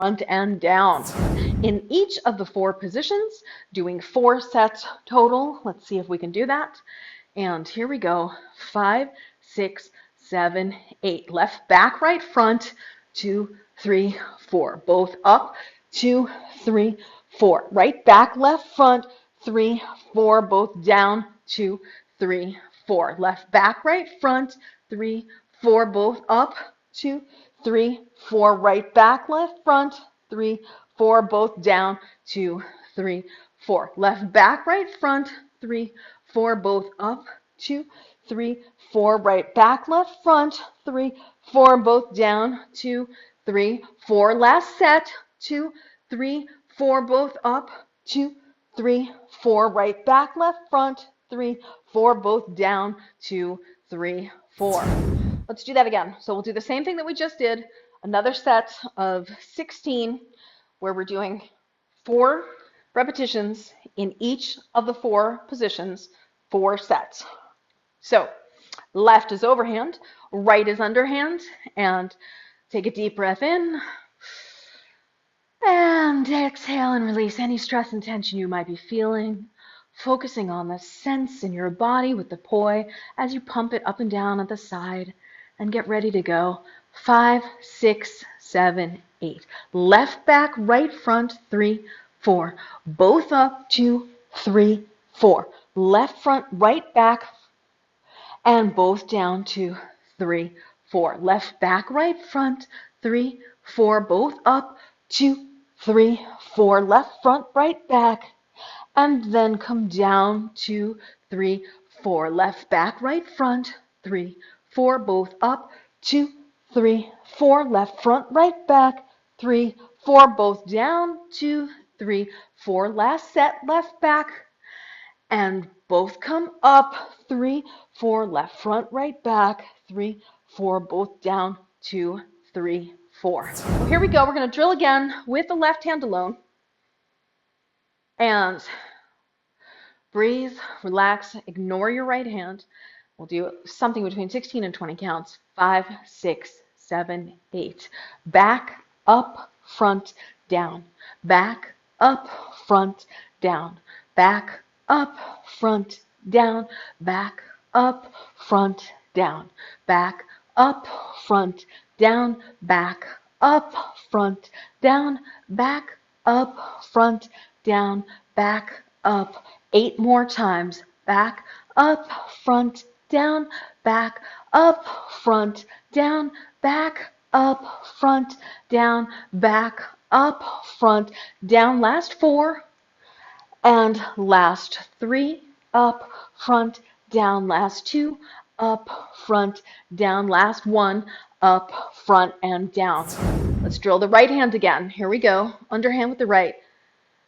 front and down. In each of the 4 positions, doing 4 sets total. Let's see if we can do that. And here we go. 5, 6, 7, 8. Left, back, right, front. 2, 3, 4. Both up. 2, 3, 4. Right, back, left, front. 3, 4. Both down. 2, 3, 4. Left, back, right, front. 3, 4. Both up. 2, 3, 4. Right, back, left, front. 3, 4. Both down. 2, 3, 4. Left, back, right, front. 3, 4. Both up. 2, 3, 4. Right, back, left, front. 3, 4. Both down. 2, 3, 4. Last set. 2, 3, 4. Both up. 2, 3, 4. Right, back, left, front. 3, 4. Both down. 2, 3, 4. Let's do that again. So we'll do the same thing that we just did. Another set of 16 where we're doing 4 repetitions in each of the 4 positions, 4 sets. So left is overhand, right is underhand, and take a deep breath in. And exhale and release any stress and tension you might be feeling, focusing on the sense in your body with the poi as you pump it up and down at the side. And get ready to go. 5, 6, 7, 8. Left back, right front, 3, 4. Both up, 2, 3, 4. Left front, right back, and both down, 2, 3, 4. Left back, right front, 3, 4. Both up, 2, 3, 4. Left front, right back, and then come down, 2, 3, 4. Left back, right front, 3, 4. Both up, 2, 3, 4. Left front, right back, 3, 4. Both down, 2, 3, 4. Last set, left back, and both come up, 3, 4. Left front, right back, 3, 4. Both down, 2, 3, 4. Well, here we go. We're going to drill again with the left hand alone. And breathe, relax, ignore your right hand. We'll do something between 16 and 20 counts. 5, 6, 7, 8. Back, up, front, down. Back, up, front, down. Back, up, front, down. Back, up, front, down. Back, up, front, down. Back, up, front, down. Back, up, front, down. Back, up. 8 more times. Back, up, front, down, back, up, front, down, back, up, front, down, back, up, front, down. Last 4 and last 3, up, front, down. Last 2, up, front, down. Last 1, up, front, and down. Let's drill the right hand again. Here we go. Underhand with the right.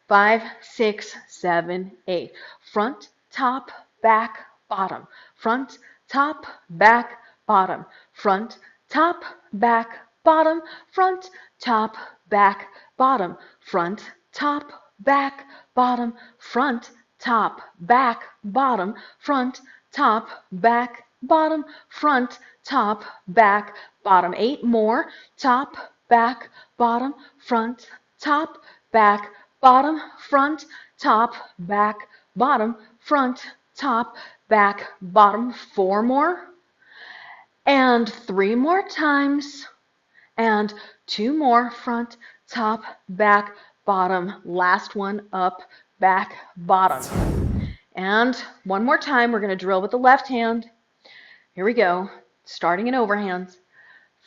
5, 6, 7, 8. Front, top, back, bottom. Front, top, back, bottom. Front, top, back, bottom. Front, top, back, bottom. Front, top, back, bottom. Front, top, back, bottom. Front, top, back, bottom. Front, top, back, bottom. 8 more. Top, back, bottom. Front, top, back, bottom, front, top, back, bottom, front, top, back, bottom. 4 more, and 3 more times, and 2 more. Front, top, back, bottom. Last one, up, back, bottom. And 1 more time, we're going to drill with the left hand. Here we go, starting in overhands.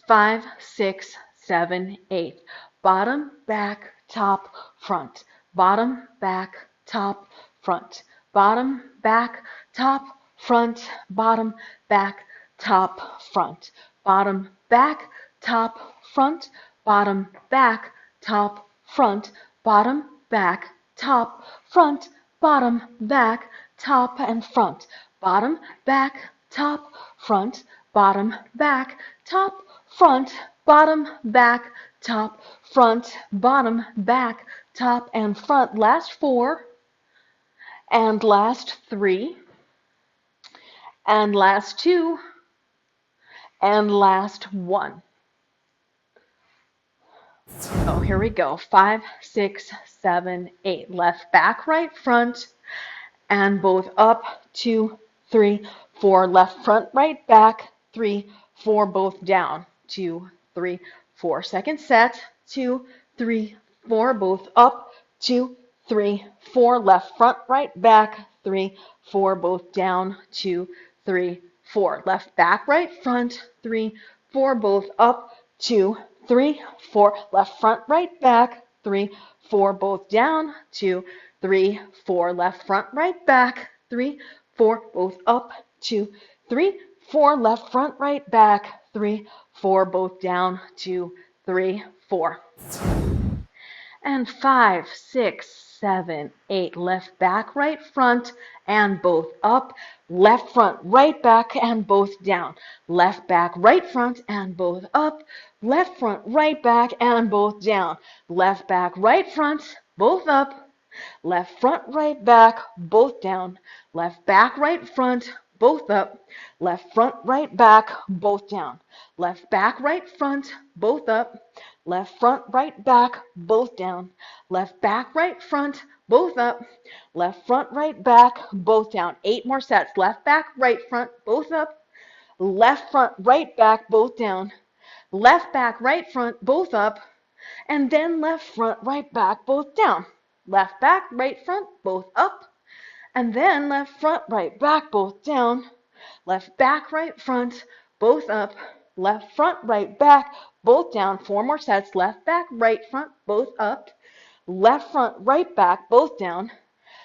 5, 6, 7, 8. Bottom, back, top, front. Bottom, back, top, front. Bottom, back, top, front. Bottom, back, top, front. Bottom, back, top, front. Bottom, back, top, front. Bottom, back, top, front. Bottom, back, top, and front. Bottom, back, top, front. Bottom, back, top, front. Bottom, back, top, front. Bottom, back, top, and front. Last 4, and last 3, and last 2, and last 1. Oh, here we go. 5, 6, 7, 8. Left, back, right, front, and both up. 2, 3, 4. Left, front, right, back. 3, 4. Both down. 2, 3, 4. Second set. 2, 3, 4. Both up. 2, 3, 4. Left, front, right, back. 3, 4. Both down. 2, 3, 4. Left, back, right, front. 3, 4. Both up. 2, 3, 4. Left, front, right, back. 3, 4. Both down. 2, 3, 4. Left, front, right, back. 3, 4. Both up. 2, 3, 4. Left, front, right, back. 3, 4. Both down. 2, 3, 4. And 5, 6, 7, 8. Left, back, right, front, and both up. Left, front, right, back, and both down. Left, back, right, front, and both up. Left, front, right, back, and both down. Left, back, right, front, both up. Left, front, right, back, both down. Left, back, right, front, both up. Left, front, right, back, both down. Left, back, right, front, both up. Left, front, right, back, both down. Left, back, right, front, both up. Left, front, right, back, both down. 8 more sets. Left, back, right, front, both up. Left, front, right, back, both down. Left, back, right, front, both up. And then left, front, right, back, both down. Left, back, right, front, both up. And then left, front, right, back, both down. Left, back, right, front, both up. Left, front, right, back, both down. 4 more sets. Left, back, right, front, both up. Left, front, right, back, both down.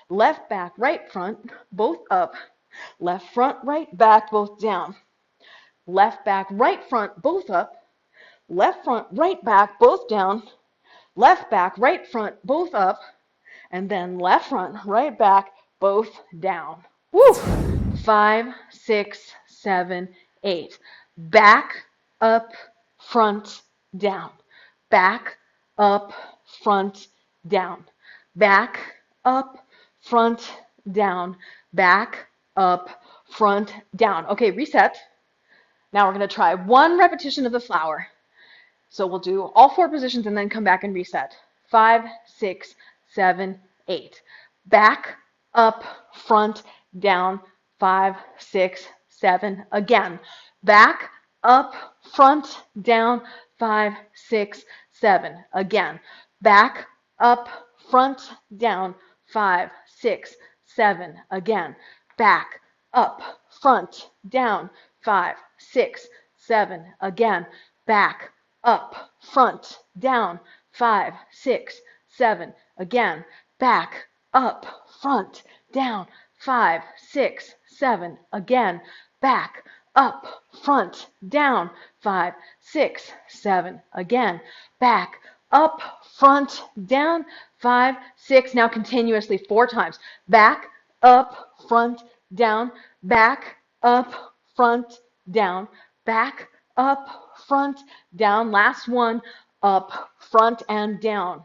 Left, back, right, front, both up. Left, front, right, back, both down. Left, back, right, front, both up. Left, front, right, back, both down. Left, back, right, front, both up. And then left, front, right, back, both down. Woo! 5, 6, 7, 8. Back, up, front, down. Back, up, front, down. Back, up, front, down. Back, up, front, down. Okay, reset. Now we're going to try 1 repetition of the flower. So we'll do all 4 positions and then come back and reset. 5, 6, 7, 8. Back, up, front, down. 5, 6, 7. Again. Back, up, front, down. 5, 6, 7. Again. Back, up, front, down. 5, 6, 7. Again. Back, up, front, down. 5, 6, 7. Again. Back, up, front, down. 5, 6, 7. Again. Back, up, front, down. 5, 6, 7. Again. Back, up, front, down. 5, 6, 7. Again. Back, up, front, down. 5, 6. Now continuously 4 times. Back, up, front, down. Back, up, front, down. Back, up, front, down. Last one. Up, front, and down.